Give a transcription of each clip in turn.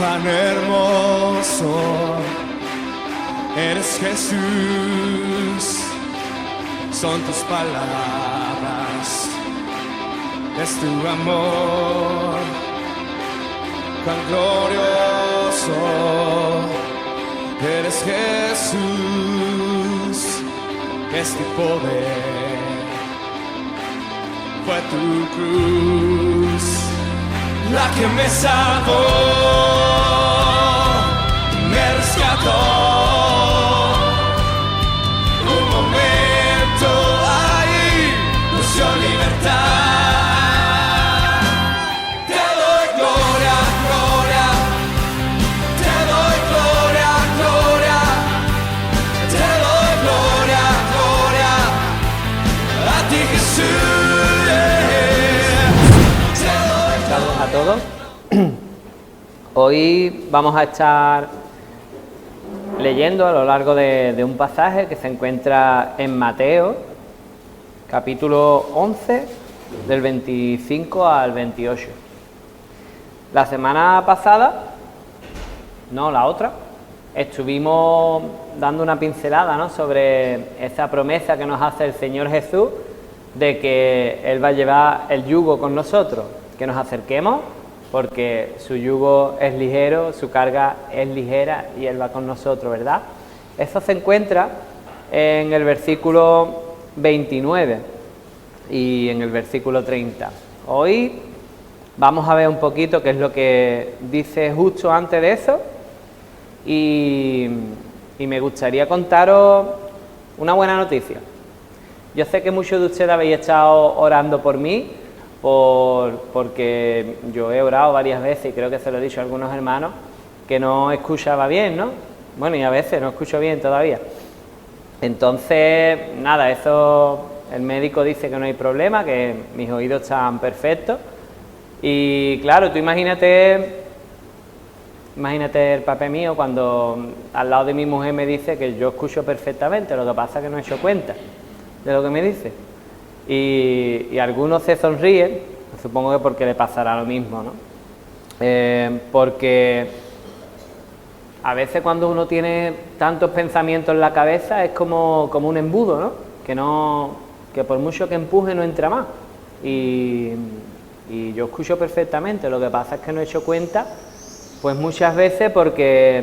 tan hermoso, eres Jesús, son tus palabras, es tu amor, cuán glorioso, eres Jesús, es tu poder, fue tu cruz la que me salvó, me rescató. Un momento ahí, nos dio libertad. Te doy gloria, gloria, te doy gloria, gloria, te doy gloria, gloria, a ti Jesús. Saludos a todos. Hoy vamos a estar leyendo a lo largo de un pasaje que se encuentra en Mateo, capítulo 11, del 25 al 28. La semana pasada, no, la otra, estuvimos dando una pincelada, ¿no?, sobre esa promesa que nos hace el Señor Jesús de que Él va a llevar el yugo con nosotros, que nos acerquemos, porque su yugo es ligero, su carga es ligera y Él va con nosotros, ¿verdad? Eso se encuentra en el versículo 29 y en el versículo 30. Hoy vamos a ver un poquito qué es lo que dice justo antes de eso y me gustaría contaros una buena noticia. Yo sé que muchos de ustedes habéis estado orando por mí, porque yo he orado varias veces y creo que se lo he dicho a algunos hermanos que no escuchaba bien, ¿no? Bueno, y a veces no escucho bien todavía. Entonces, nada, eso el médico dice que no hay problema, que mis oídos están perfectos. Y claro, tú imagínate el papel mío cuando al lado de mi mujer me dice que yo escucho perfectamente, lo que pasa es que no he hecho cuenta de lo que me dice. Y algunos se sonríen, supongo que porque le pasará lo mismo, ¿no? Porque a veces cuando uno tiene tantos pensamientos en la cabeza es como un embudo, ¿no? Que por mucho que empuje no entra más. Y yo escucho perfectamente, lo que pasa es que no he hecho cuenta, pues muchas veces porque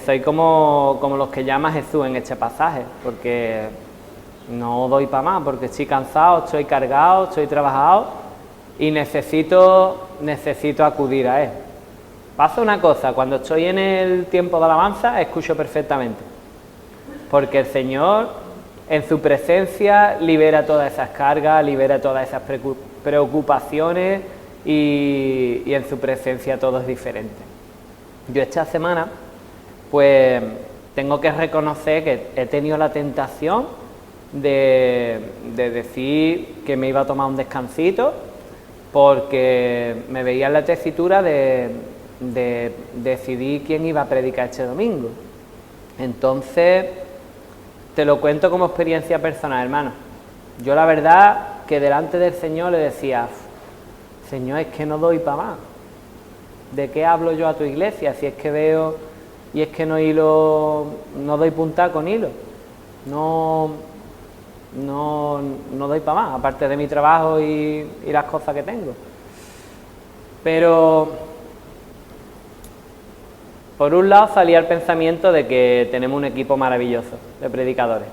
soy como los que llama Jesús en este pasaje, porque no doy para más, porque estoy cansado, estoy cargado, estoy trabajado y necesito acudir a Él. Pasa una cosa, cuando estoy en el tiempo de alabanza escucho perfectamente, porque el Señor en su presencia libera todas esas cargas, libera todas esas preocupaciones y en su presencia todo es diferente. Yo esta semana pues tengo que reconocer que he tenido la tentación de decir que me iba a tomar un descansito porque me veía en la tesitura de decidir quién iba a predicar este domingo. Entonces te lo cuento como experiencia personal, hermano. Yo la verdad que delante del Señor le decía: Señor, es que no doy para más. ¿De qué hablo yo a tu iglesia si es que veo y es que no doy puntada con hilo? No doy para más, aparte de mi trabajo y las cosas que tengo. Pero por un lado salía el pensamiento de que tenemos un equipo maravilloso de predicadores,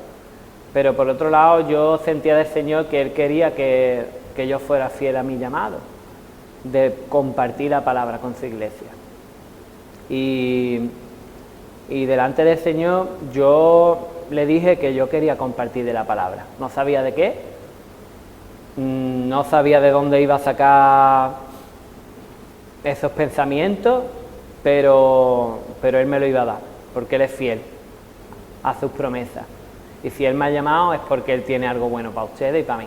pero por otro lado yo sentía del Señor que Él quería que yo fuera fiel a mi llamado de compartir la palabra con su iglesia. Y delante del Señor yo le dije que yo quería compartir de la palabra. No sabía de qué, no sabía de dónde iba a sacar esos pensamientos, pero Él me lo iba a dar, porque Él es fiel a sus promesas. Y si Él me ha llamado es porque Él tiene algo bueno para ustedes y para mí.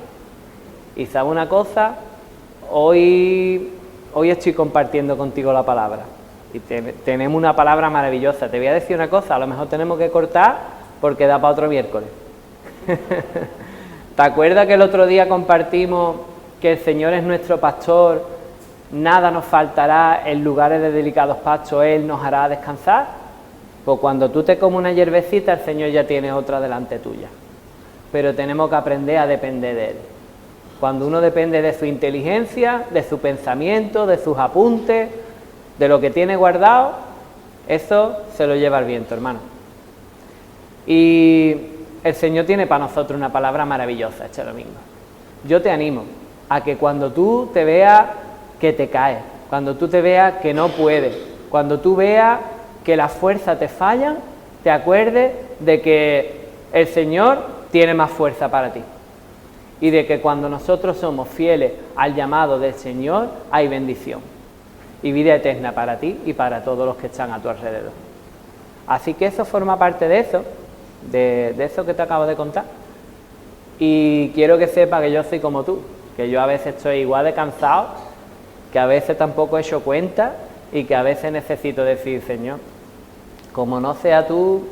Y ¿sabe una cosa? Hoy estoy compartiendo contigo la palabra. Y tenemos una palabra maravillosa. Te voy a decir una cosa, a lo mejor tenemos que cortar porque da para otro miércoles. ¿Te acuerdas que el otro día compartimos que el Señor es nuestro pastor nada nos faltará, en lugares de delicados pastos Él nos hará descansar. Pues cuando tú te comes una hierbecita, el Señor ya tiene otra delante tuya. Pero tenemos que aprender a depender de Él. Cuando uno depende de su inteligencia, de su pensamiento, de sus apuntes, de lo que tiene guardado, eso se lo lleva el viento, hermano. Y el Señor tiene para nosotros una palabra maravillosa este domingo. Yo te animo a que cuando tú te veas que te caes, cuando tú te veas que no puedes, cuando tú veas que las fuerzas te fallan, te acuerdes de que el Señor tiene más fuerza para ti. Y de que cuando nosotros somos fieles al llamado del Señor, hay bendición y vida eterna para ti y para todos los que están a tu alrededor. Así que eso forma parte de eso, de eso que te acabo de contar. Y quiero que sepa que yo soy como tú, que yo a veces estoy igual de cansado, que a veces tampoco he hecho cuenta y que a veces necesito decir, Señor, como no sea tú,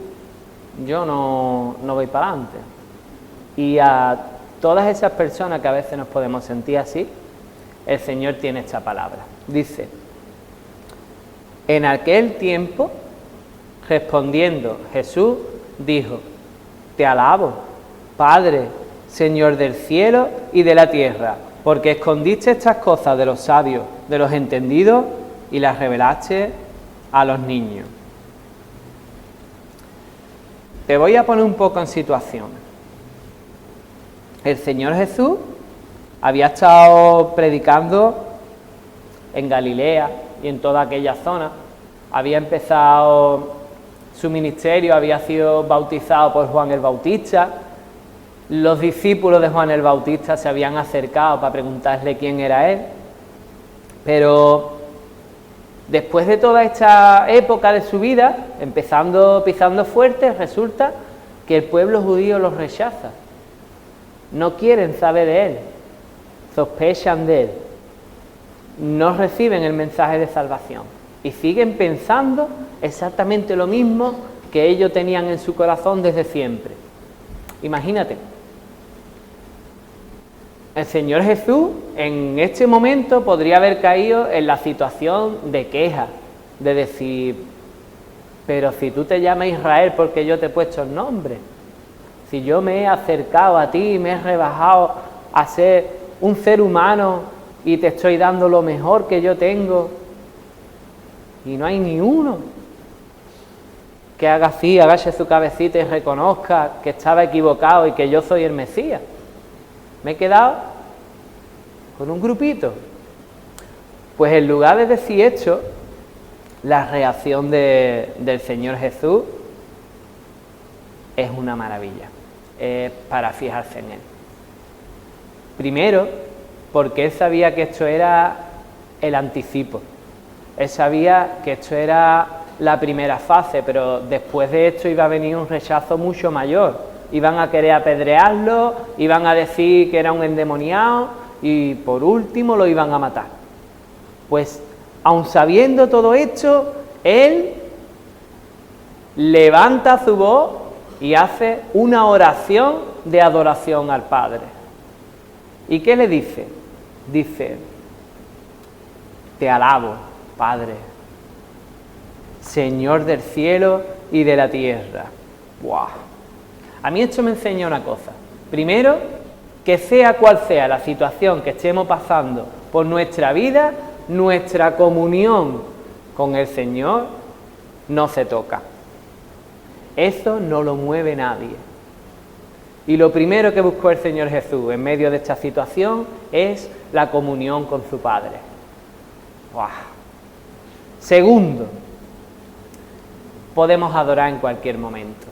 yo no voy para adelante. Y a todas esas personas que a veces nos podemos sentir así, el Señor tiene esta palabra. Dice, en aquel tiempo, respondiendo Jesús, dijo, te alabo, Padre, Señor del cielo y de la tierra, porque escondiste estas cosas de los sabios, de los entendidos, y las revelaste a los niños. Te voy a poner un poco en situación. El Señor Jesús había estado predicando en Galilea y en toda aquella zona. Había empezado su ministerio, había sido bautizado por Juan el Bautista. Los discípulos de Juan el Bautista se habían acercado para preguntarle quién era él. Pero después de toda esta época de su vida, pisando fuerte, resulta que el pueblo judío los rechaza. No quieren saber de él, sospechan de él, no reciben el mensaje de salvación y siguen pensando exactamente lo mismo que ellos tenían en su corazón desde siempre. Imagínate, el Señor Jesús en este momento podría haber caído en la situación de queja, de decir, pero si tú te llamas Israel porque yo te he puesto el nombre, si yo me he acercado a ti, me he rebajado a ser un ser humano y te estoy dando lo mejor que yo tengo, y no hay ni uno que haga así, agache su cabecita y reconozca que estaba equivocado y que yo soy el Mesías. Me he quedado con un grupito. Pues en lugar de decir esto, la reacción del Señor Jesús es una maravilla. Para fijarse en él. Primero, porque él sabía que esto era el anticipo. Él sabía que esto era la primera fase, pero después de esto iba a venir un rechazo mucho mayor. Iban a querer apedrearlo, iban a decir que era un endemoniado y por último lo iban a matar. Pues, aun sabiendo todo esto, él levanta su voz y hace una oración de adoración al Padre. ¿Y qué le dice? Dice, te alabo, Padre, Señor del cielo y de la tierra. ¡Wow! A mí esto me enseña una cosa. Primero, que sea cual sea la situación que estemos pasando por nuestra vida, nuestra comunión con el Señor no se toca. Eso no lo mueve nadie. Y lo primero que buscó el Señor Jesús en medio de esta situación es la comunión con su Padre. ¡Wow! Segundo, podemos adorar en cualquier momento.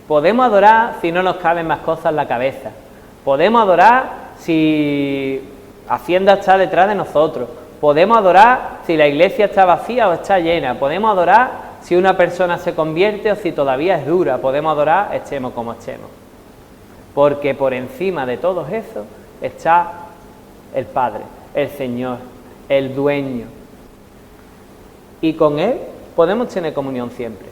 Podemos adorar si no nos caben más cosas en la cabeza. Podemos adorar si Hacienda está detrás de nosotros. Podemos adorar si la iglesia está vacía o está llena. Podemos adorar si una persona se convierte o si todavía es dura. Podemos adorar, estemos como estemos. Porque por encima de todo eso está el Padre, el Señor, el Dueño. Y con Él podemos tener comunión siempre.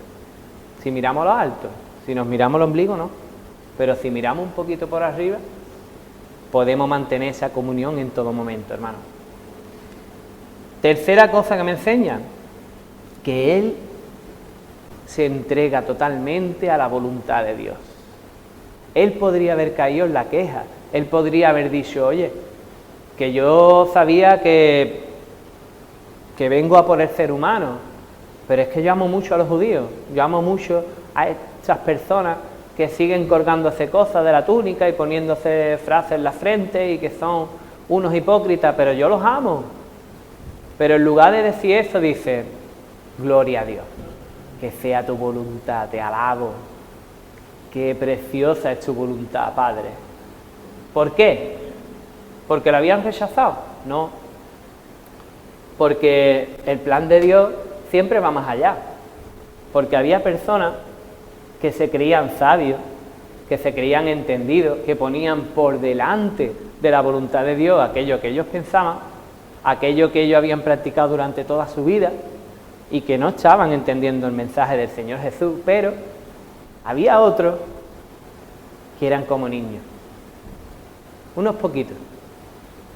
Si miramos a lo alto, si nos miramos el ombligo, no. Pero si miramos un poquito por arriba, podemos mantener esa comunión en todo momento, hermano. Tercera cosa que me enseña, que Él se entrega totalmente a la voluntad de Dios. Él podría haber caído en la queja, Él podría haber dicho, oye, que yo sabía que vengo a por el ser humano, pero es que yo amo mucho a los judíos, yo amo mucho a esas personas que siguen colgándose cosas de la túnica y poniéndose frases en la frente y que son unos hipócritas, pero yo los amo. Pero en lugar de decir eso, dice, gloria a Dios, que sea tu voluntad, te alabo, qué preciosa es tu voluntad, Padre. ¿Por qué? ¿Porque lo habían rechazado? No, porque el plan de Dios siempre va más allá, porque había personas que se creían sabios, que se creían entendidos, que ponían por delante de la voluntad de Dios aquello que ellos pensaban, aquello que ellos habían practicado durante toda su vida y que no estaban entendiendo el mensaje del Señor Jesús, pero había otros que eran como niños, unos poquitos,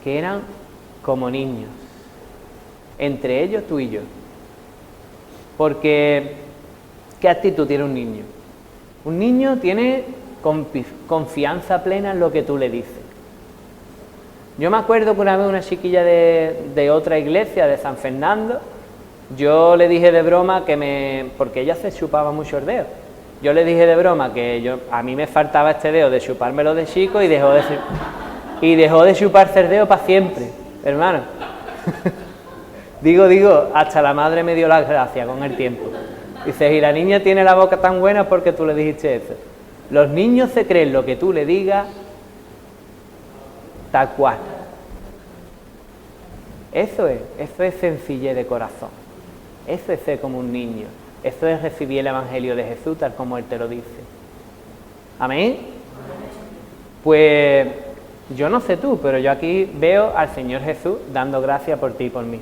que eran como niños, entre ellos tú y yo, porque ¿qué actitud tiene un niño? Un niño tiene confianza plena en lo que tú le dices. Yo me acuerdo que una vez una chiquilla de otra iglesia, de San Fernando, yo le dije de broma porque ella se chupaba mucho el dedo. Yo le dije de broma que a mí me faltaba este dedo de chupármelo de chico y dejó de chuparse el dedo para siempre, hermano. digo, hasta la madre me dio las gracias con el tiempo. Dice, y la niña tiene la boca tan buena porque tú le dijiste eso. Los niños se creen lo que tú le digas tal cual. Eso es sencillez de corazón. Eso es ser como un niño. Eso es recibir el Evangelio de Jesús tal como Él te lo dice. ¿Amén? Pues yo no sé tú, pero yo aquí veo al Señor Jesús dando gracias por ti y por mí.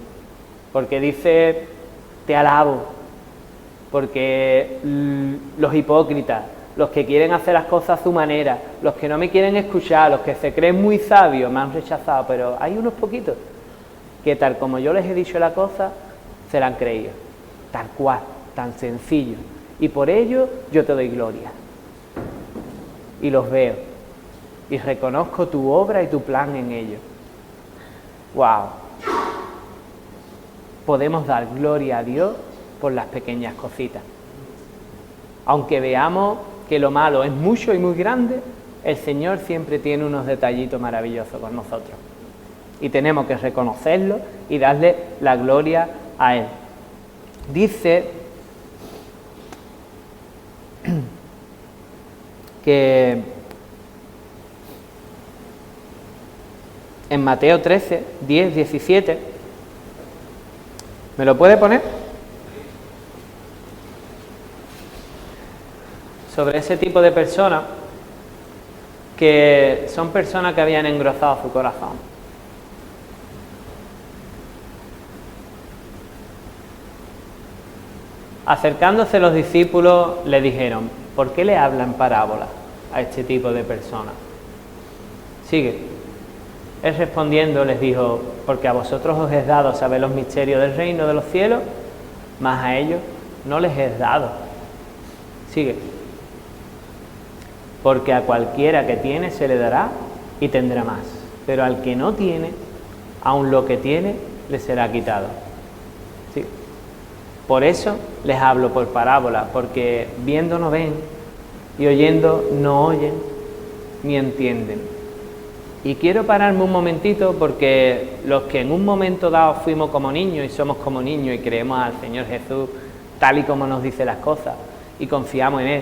Porque dice, te alabo. Porque los hipócritas, los que quieren hacer las cosas a su manera, los que no me quieren escuchar, los que se creen muy sabios, me han rechazado, pero hay unos poquitos que tal como yo les he dicho la cosa, se la han creído, tal cual, tan sencillo, y por ello yo te doy gloria, y los veo, y reconozco tu obra y tu plan en ellos. ¡Wow! Podemos dar gloria a Dios por las pequeñas cositas. Aunque veamos que lo malo es mucho y muy grande, el Señor siempre tiene unos detallitos maravillosos con nosotros. Y tenemos que reconocerlo y darle la gloria a Él. Dice que en Mateo 13, 10, 17, ¿me lo puede poner? Sobre ese tipo de personas que son personas que habían engrosado su corazón. Acercándose los discípulos le dijeron, ¿por qué le hablan parábolas a este tipo de personas? Sigue. Él respondiendo les dijo, porque a vosotros os es dado saber los misterios del reino de los cielos, mas a ellos no les es dado. Sigue. Porque a cualquiera que tiene se le dará y tendrá más, pero al que no tiene, aun lo que tiene, le será quitado. ¿Sí? Por eso les hablo por parábola, porque viendo no ven y oyendo no oyen ni entienden. Y quiero pararme un momentito porque los que en un momento dado fuimos como niños y somos como niños y creemos al Señor Jesús tal y como nos dice las cosas y confiamos en Él,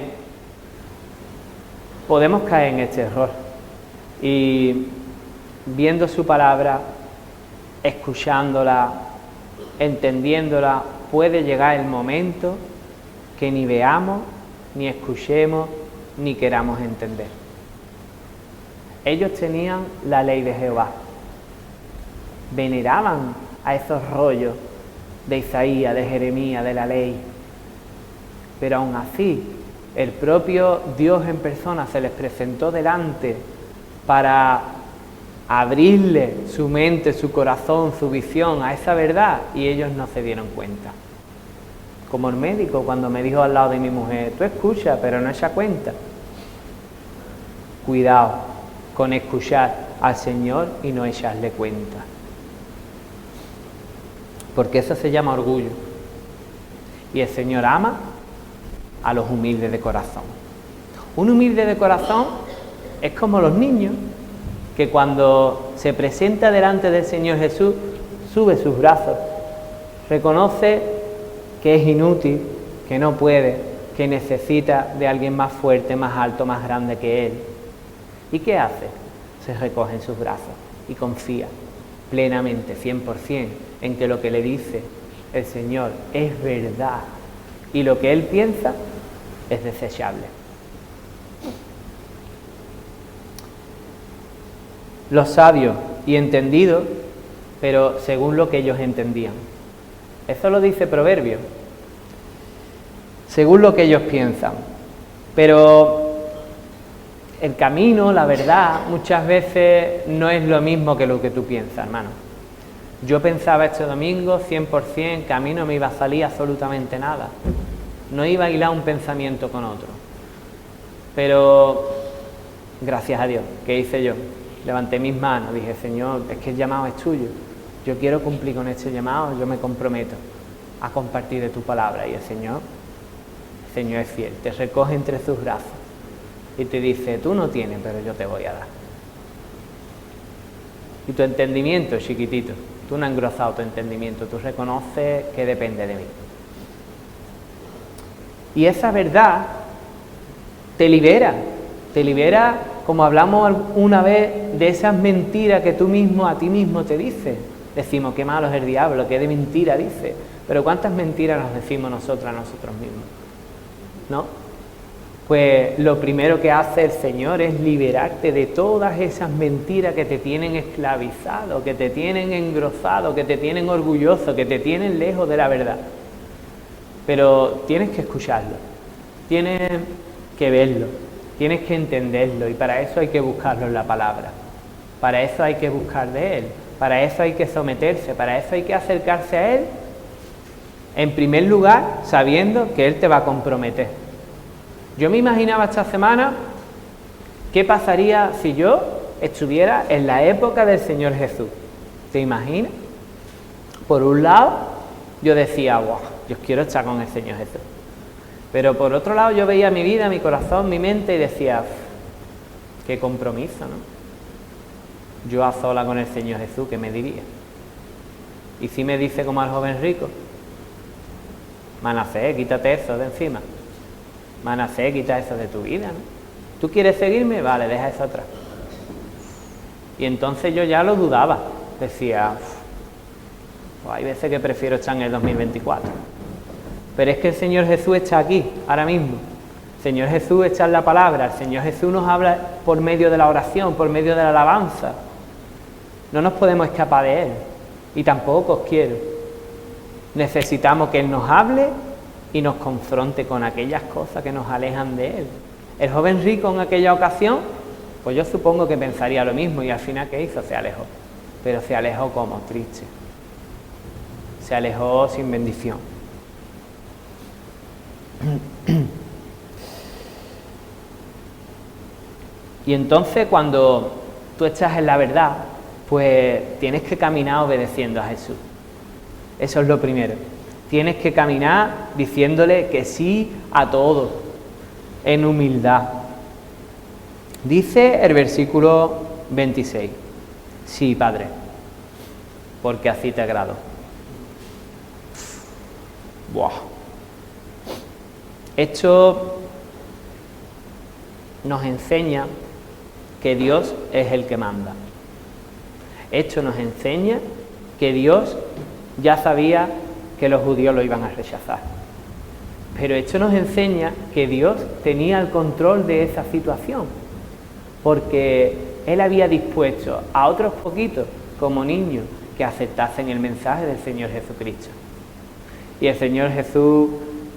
podemos caer en este error y viendo su palabra, escuchándola, entendiéndola, puede llegar el momento que ni veamos, ni escuchemos, ni queramos entender. Ellos tenían la ley de Jehová, veneraban a esos rollos de Isaías, de Jeremías, de la ley, pero aún así el propio Dios en persona se les presentó delante para abrirle su mente, su corazón, su visión a esa verdad, y ellos no se dieron cuenta. Como el médico cuando me dijo al lado de mi mujer, tú escuchas, pero no echa cuenta. Cuidado con escuchar al Señor y no echarle cuenta, porque eso se llama orgullo, y el Señor ama a los humildes de corazón. Un humilde de corazón es como los niños, que cuando se presenta delante del Señor Jesús, sube sus brazos, reconoce que es inútil, que no puede, que necesita de alguien más fuerte, más alto, más grande que él. ¿Y qué hace? Se recoge en sus brazos y confía plenamente, 100%, en que lo que le dice el Señor es verdad y lo que él piensa es desechable. Los sabios y entendidos, pero según lo que ellos entendían. Eso lo dice Proverbios. Según lo que ellos piensan. Pero el camino, la verdad, muchas veces no es lo mismo que lo que tú piensas, hermano. Yo pensaba este domingo 100% que a mí no me iba a salir absolutamente nada. No iba a hilar un pensamiento con otro. Pero, gracias a Dios, ¿qué hice yo? Levanté mis manos, dije, Señor, es que el llamado es tuyo. Yo quiero cumplir con este llamado, yo me comprometo a compartir de tu palabra. Y el Señor es fiel, te recoge entre sus brazos y te dice, tú no tienes, pero yo te voy a dar. Y tu entendimiento, chiquitito, tú no has engrosado tu entendimiento, tú reconoces que depende de mí. Y esa verdad te libera como hablamos una vez de esas mentiras que tú mismo a ti mismo te dices. Decimos, qué malo es el diablo, qué de mentira dice. Pero ¿cuántas mentiras nos decimos nosotros a nosotros mismos? ¿No? Pues lo primero que hace el Señor es liberarte de todas esas mentiras que te tienen esclavizado, que te tienen engrosado, que te tienen orgulloso, que te tienen lejos de la verdad. Pero tienes que escucharlo, tienes que verlo, tienes que entenderlo, y para eso hay que buscarlo en la palabra, para eso hay que buscar de Él, para eso hay que someterse, para eso hay que acercarse a Él, en primer lugar, sabiendo que Él te va a comprometer. Yo me imaginaba esta semana qué pasaría si yo estuviera en la época del Señor Jesús. ¿Te imaginas? Por un lado, yo decía, wow, yo quiero estar con el Señor Jesús. Pero por otro lado, yo veía mi vida, mi corazón, mi mente y decía, qué compromiso, ¿no? Yo a sola con el Señor Jesús, ¿qué me diría? Y si me dice como al joven rico, Manasés, quítate eso de encima. Manasés, quita eso de tu vida, ¿no? ¿Tú quieres seguirme? Vale, deja eso atrás. Y entonces yo ya lo dudaba. Decía, pues hay veces que prefiero estar en el 2024. Pero es que el Señor Jesús está aquí, ahora mismo. El Señor Jesús está en la palabra. El Señor Jesús nos habla por medio de la oración, por medio de la alabanza. No nos podemos escapar de Él. Y tampoco os quiero. Necesitamos que Él nos hable y nos confronte con aquellas cosas que nos alejan de Él. El joven rico en aquella ocasión, pues yo supongo que pensaría lo mismo, y al final ¿qué hizo? Se alejó. Pero se alejó como triste. Se alejó sin bendición. Y entonces cuando tú estás en la verdad, pues tienes que caminar obedeciendo a Jesús. Eso es lo primero. Tienes que caminar diciéndole que sí a todo, en humildad. Dice el versículo 26, sí, Padre, porque así te agrado. Buah. Esto nos enseña que Dios es el que manda. Esto nos enseña que Dios ya sabía que los judíos lo iban a rechazar. Pero esto nos enseña que Dios tenía el control de esa situación, porque Él había dispuesto a otros poquitos, como niños, que aceptasen el mensaje del Señor Jesucristo. Y el Señor Jesús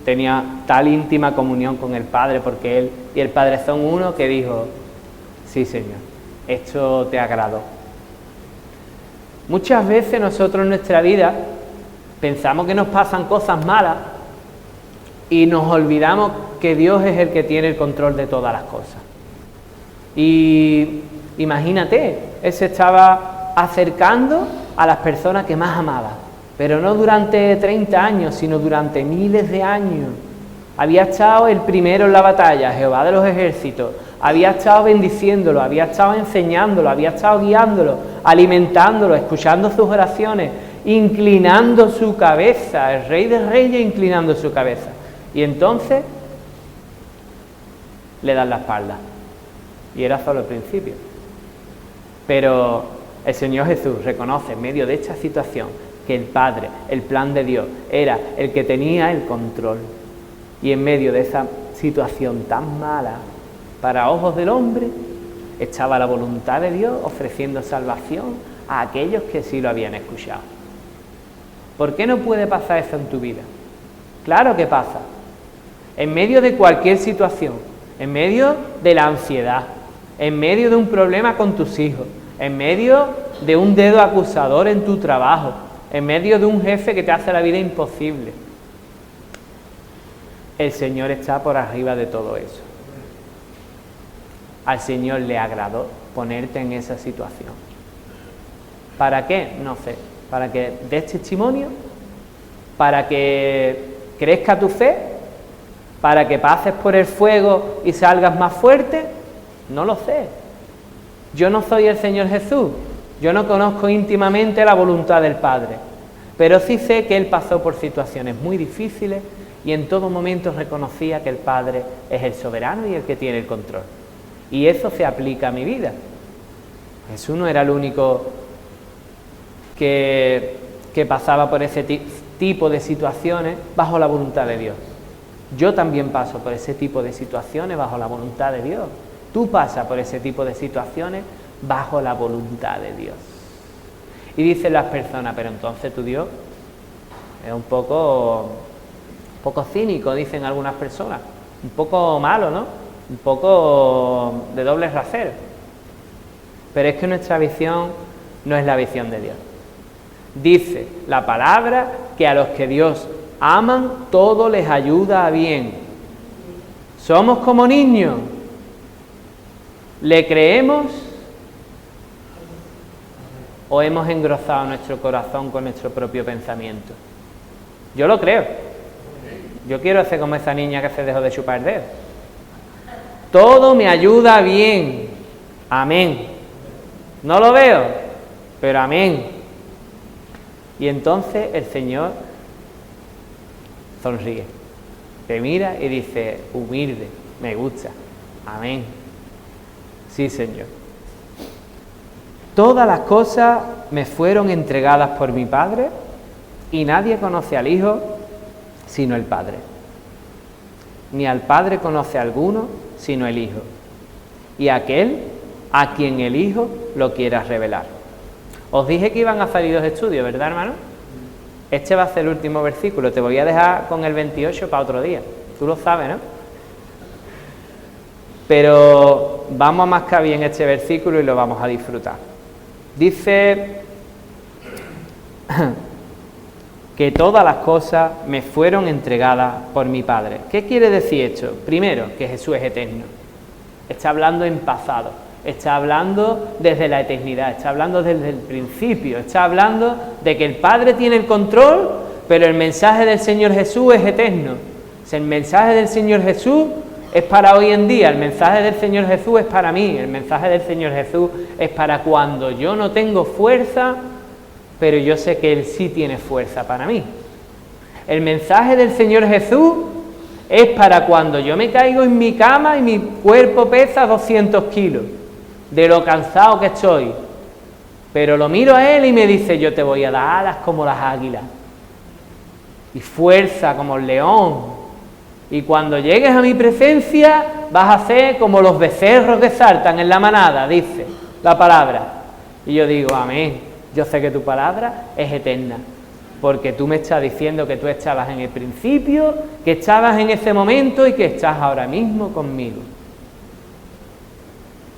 tenía tal íntima comunión con el Padre, porque Él y el Padre son uno, que dijo, sí, Señor, esto te agradó. Muchas veces nosotros en nuestra vida pensamos que nos pasan cosas malas y nos olvidamos que Dios es el que tiene el control de todas las cosas. Y imagínate, Él se estaba acercando a las personas que más amaba, pero no durante 30 años, sino durante miles de años. Había estado el primero en la batalla, Jehová de los ejércitos, había estado bendiciéndolo, había estado enseñándolo, había estado guiándolo, alimentándolo, escuchando sus oraciones, inclinando su cabeza, el Rey de Reyes inclinando su cabeza. Y entonces le dan la espalda. Y era solo el principio. Pero el Señor Jesús reconoce en medio de esta situación que el Padre, el plan de Dios, era el que tenía el control. Y en medio de esa situación tan mala, para ojos del hombre, estaba la voluntad de Dios ofreciendo salvación a aquellos que sí lo habían escuchado. ¿Por qué no puede pasar eso en tu vida? Claro que pasa. En medio de cualquier situación, en medio de la ansiedad, en medio de un problema con tus hijos, en medio de un dedo acusador en tu trabajo, en medio de un jefe que te hace la vida imposible, el Señor está por arriba de todo eso. Al Señor le agradó ponerte en esa situación. ¿Para qué? No sé. ¿Para que des testimonio? ¿Para que crezca tu fe? ¿Para que pases por el fuego y salgas más fuerte? No lo sé. Yo no soy el Señor Jesús. Yo no conozco íntimamente la voluntad del Padre. Pero sí sé que Él pasó por situaciones muy difíciles y en todo momento reconocía que el Padre es el soberano y el que tiene el control. Y eso se aplica a mi vida. Jesús no era el único que pasaba por ese tipo de situaciones bajo la voluntad de Dios. Yo también paso por ese tipo de situaciones bajo la voluntad de Dios. Tú pasas por ese tipo de situaciones bajo la voluntad de Dios. Y dicen las personas, pero entonces tu Dios es un poco cínico, dicen algunas personas, un poco malo, ¿no? Un poco de doble rasero. Pero es que nuestra visión no es la visión de Dios. Dice la palabra que a los que Dios aman, todo les ayuda a bien. Somos como niños. ¿Le creemos? ¿O hemos engrosado nuestro corazón con nuestro propio pensamiento? Yo lo creo. Yo quiero ser como esa niña que se dejó de chupar el dedo. Todo me ayuda bien. Amén. No lo veo, pero amén. Y entonces el Señor sonríe, te mira y dice, humilde, me gusta. Amén. Sí, Señor. Todas las cosas me fueron entregadas por mi Padre y nadie conoce al Hijo sino el Padre. Ni al Padre conoce a alguno sino el Hijo, y aquel a quien el Hijo lo quiera revelar. Os dije que iban a salir 2 estudios, ¿verdad, hermano? Este va a ser el último versículo, te voy a dejar con el 28 para otro día. Tú lo sabes, ¿no? Pero vamos a mascar bien este versículo y lo vamos a disfrutar. Dice que todas las cosas me fueron entregadas por mi Padre. ¿Qué quiere decir esto? Primero, que Jesús es eterno. Está hablando en pasado, está hablando desde la eternidad, está hablando desde el principio, está hablando de que el Padre tiene el control, pero el mensaje del Señor Jesús es eterno. El mensaje del Señor Jesús es para hoy en día, el mensaje del Señor Jesús es para mí, el mensaje del Señor Jesús es para cuando yo no tengo fuerza, pero yo sé que Él sí tiene fuerza para mí. El mensaje del Señor Jesús es para cuando yo me caigo en mi cama y mi cuerpo pesa 200 kilos, de lo cansado que estoy. Pero lo miro a Él y me dice, yo te voy a dar alas como las águilas, y fuerza como el león. Y cuando llegues a mi presencia, vas a ser como los becerros que saltan en la manada, dice la palabra. Y yo digo, amén. Yo sé que tu palabra es eterna, porque tú me estás diciendo que tú estabas en el principio, que estabas en ese momento y que estás ahora mismo conmigo.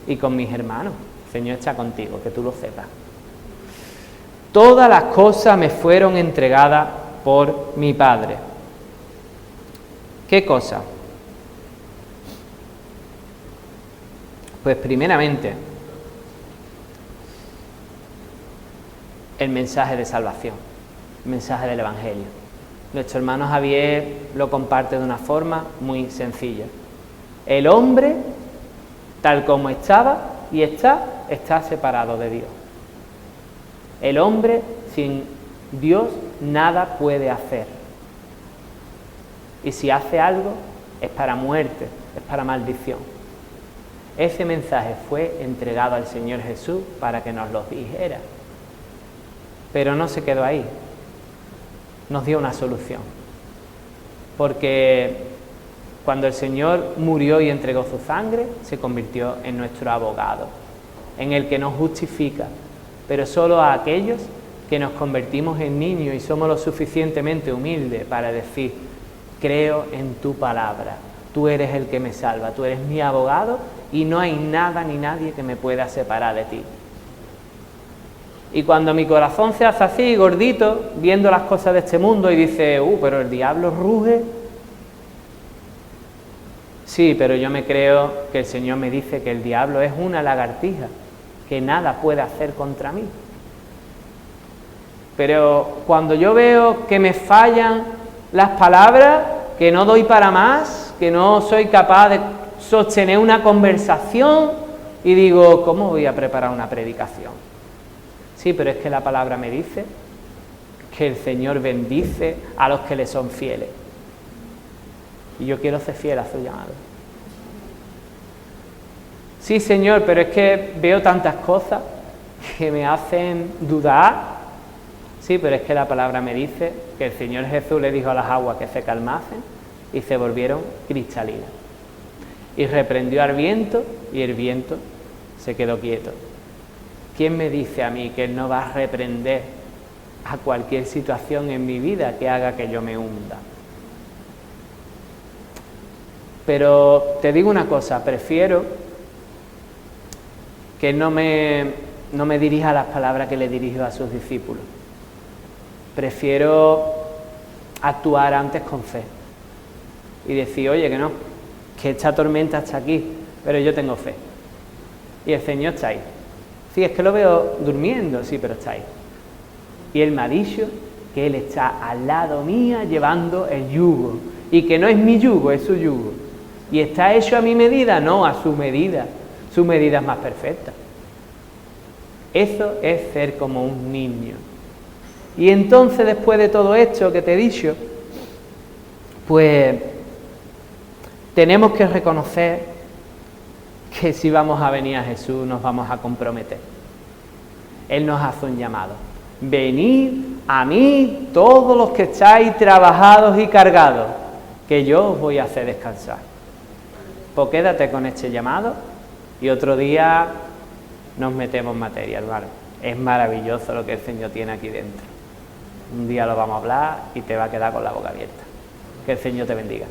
Y con mis hermanos. El Señor está contigo, que tú lo sepas. Todas las cosas me fueron entregadas por mi Padre. ¿Qué cosa? Pues primeramente, el mensaje de salvación, el mensaje del Evangelio. Nuestro hermano Javier lo comparte de una forma muy sencilla. El hombre, tal como estaba y está separado de Dios. El hombre sin Dios nada puede hacer. Y si hace algo es para muerte, es para maldición. Ese mensaje fue entregado al Señor Jesús para que nos lo dijera. Pero no se quedó ahí. Nos dio una solución. Porque cuando el Señor murió y entregó su sangre, se convirtió en nuestro abogado, en el que nos justifica, pero solo a aquellos que nos convertimos en niños y somos lo suficientemente humildes para decir: creo en tu palabra, tú eres el que me salva, tú eres mi abogado y no hay nada ni nadie que me pueda separar de ti. Y cuando mi corazón se hace así, gordito, viendo las cosas de este mundo y dice: pero el diablo ruge. Sí, pero yo me creo que el Señor me dice que el diablo es una lagartija, que nada puede hacer contra mí. Pero cuando yo veo que me fallan las palabras, que no doy para más, que no soy capaz de sostener una conversación, y digo: ¿cómo voy a preparar una predicación? Sí, pero es que la palabra me dice que el Señor bendice a los que le son fieles. Y yo quiero ser fiel a su llamado. Sí, Señor, pero es que veo tantas cosas que me hacen dudar. Sí, pero es que la palabra me dice que el Señor Jesús le dijo a las aguas que se calmasen y se volvieron cristalinas. Y reprendió al viento y el viento se quedó quieto. ¿Quién me dice a mí que Él no va a reprender a cualquier situación en mi vida que haga que yo me hunda? Pero te digo una cosa, prefiero que no me dirija las palabras que le dirigió a sus discípulos. Prefiero actuar antes con fe y decir: oye, que esta tormenta está aquí, pero yo tengo fe. Y el Señor está ahí. Sí, es que lo veo durmiendo, sí, pero está ahí. Y Él me ha dicho que Él está al lado mía llevando el yugo. Y que no es mi yugo, es su yugo. ¿Y está hecho a mi medida? No, a su medida. Su medida es más perfecta. Eso es ser como un niño. Y entonces, después de todo esto que te he dicho, pues tenemos que reconocer que si vamos a venir a Jesús nos vamos a comprometer. Él nos hace un llamado: venid a mí todos los que estáis trabajados y cargados, que yo os voy a hacer descansar. Pues quédate con este llamado y otro día nos metemos en materia, hermano. Es maravilloso lo que el Señor tiene aquí dentro. Un día lo vamos a hablar y te va a quedar con la boca abierta. Que el Señor te bendiga.